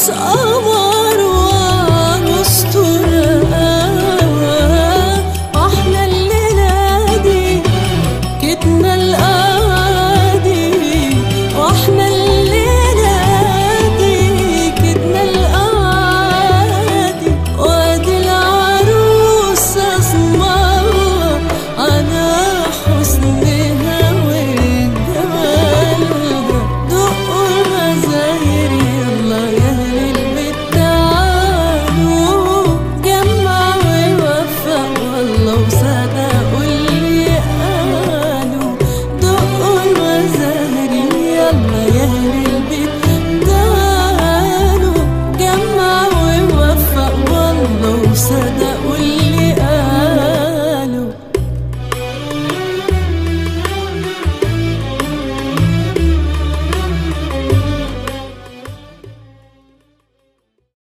قمر وأسطورة، واحنا الليلة دي كدنا القعدي، واحنا الليلة دي كدنا القعدي، وادي العروسة اسمها على حسنها وجمالها. دقوا المزاير يلا يا أهل البيت تعالوا، جمع ووفق والله وصدقوا اللي قالوا. دقوا المزاير يلا يا أهل